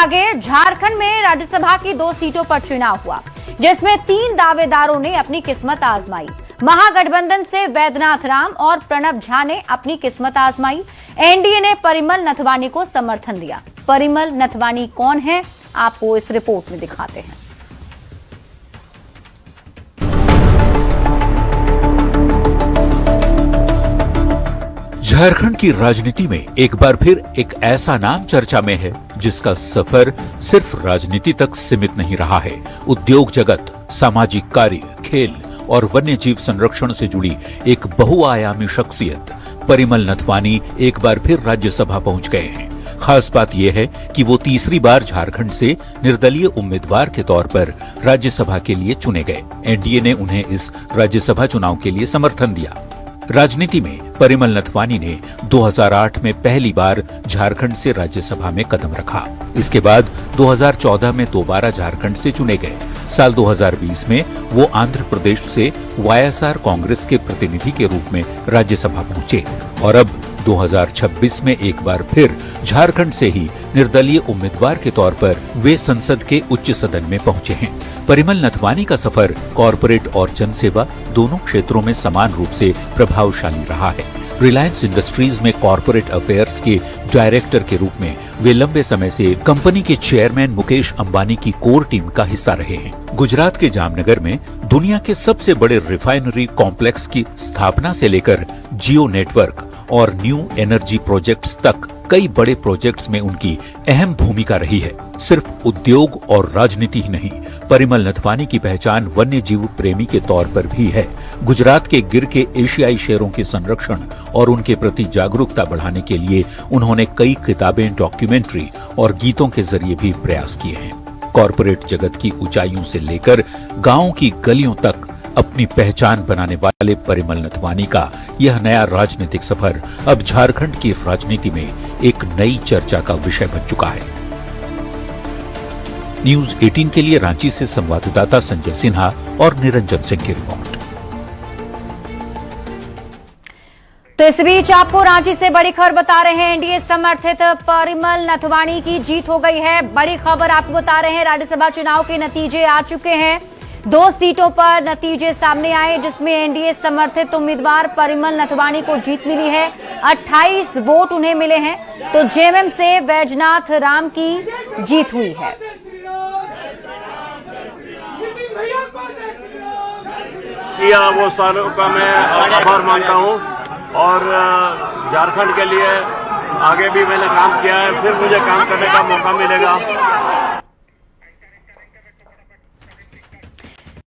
आगे झारखंड में राज्यसभा की 2 सीटों पर चुनाव हुआ, जिसमें 3 दावेदारों ने अपनी किस्मत आजमाई। महागठबंधन से वैद्यनाथ राम और प्रणब झा ने अपनी किस्मत आजमाई। एनडीए ने परिमल नथवानी को समर्थन दिया। परिमल नथवानी कौन है, आपको इस रिपोर्ट में दिखाते हैं। झारखंड की राजनीति में एक बार फिर एक ऐसा नाम चर्चा में है जिसका सफर सिर्फ राजनीति तक सीमित नहीं रहा है। उद्योग जगत, सामाजिक कार्य, खेल और वन्य जीव संरक्षण से जुड़ी एक बहुआयामी शख्सियत परिमल नथवानी एक बार फिर राज्यसभा पहुंच गए हैं। खास बात यह है कि वो तीसरी बार झारखंड से निर्दलीय उम्मीदवार के तौर पर राज्यसभा के लिए चुने गए। एनडीए ने उन्हें इस राज्यसभा चुनाव के लिए समर्थन दिया। राजनीति में परिमल नथवानी ने 2008 में पहली बार झारखंड से राज्यसभा में कदम रखा। इसके बाद 2014 में दोबारा झारखंड से चुने गए। साल 2020 में वो आंध्र प्रदेश से वाईएसआर कांग्रेस के प्रतिनिधि के रूप में राज्यसभा पहुंचे और अब 2026 में एक बार फिर झारखंड से ही निर्दलीय उम्मीदवार के तौर पर वे संसद के उच्च सदन में पहुंचे हैं। परिमल नथवानी का सफर कॉरपोरेट और जनसेवा दोनों क्षेत्रों में समान रूप से प्रभावशाली रहा है। रिलायंस इंडस्ट्रीज में कॉरपोरेट अफेयर्स के डायरेक्टर के रूप में वे लंबे समय से कंपनी के चेयरमैन मुकेश अंबानी की कोर टीम का हिस्सा रहे हैं। गुजरात के जामनगर में दुनिया के सबसे बड़े रिफाइनरी कॉम्प्लेक्स की स्थापना से लेकर जियो नेटवर्क और न्यू एनर्जी प्रोजेक्ट्स तक कई बड़े प्रोजेक्ट्स में उनकी अहम भूमिका रही है। सिर्फ उद्योग और राजनीति ही नहीं, परिमल नथवानी की पहचान वन्य जीव प्रेमी के तौर पर भी है। गुजरात के गिर के एशियाई शेरों के संरक्षण और उनके प्रति जागरूकता बढ़ाने के लिए उन्होंने कई किताबें, डॉक्यूमेंट्री और गीतों के जरिए भी प्रयास किए हैं। कॉरपोरेट जगत की ऊंचाइयों से लेकर गांव की गलियों तक अपनी पहचान बनाने वाले परिमल नथवानी का यह नया राजनीतिक सफर अब झारखंड की राजनीति में एक नई चर्चा का विषय बन चुका है। न्यूज 18 के लिए रांची से संवाददाता संजय सिन्हा और निरंजन सिंह की रिपोर्ट। तो इस बीच आपको रांची से बड़ी खबर बता रहे हैं। एनडीए समर्थित परिमल नथवानी की जीत हो गई है। बड़ी खबर आपको बता रहे हैं, राज्यसभा चुनाव के नतीजे आ चुके हैं। 2 सीटों पर नतीजे सामने आए, जिसमें एनडीए समर्थित उम्मीदवार परिमल नथवानी को जीत मिली है। 28 वोट उन्हें मिले हैं, तो जेएमएम से वैद्यनाथ राम की जीत हुई है। वो सालों का मैं आभार मानता हूँ और झारखंड के लिए आगे भी मैंने काम किया है, फिर मुझे काम करने का मौका मिलेगा।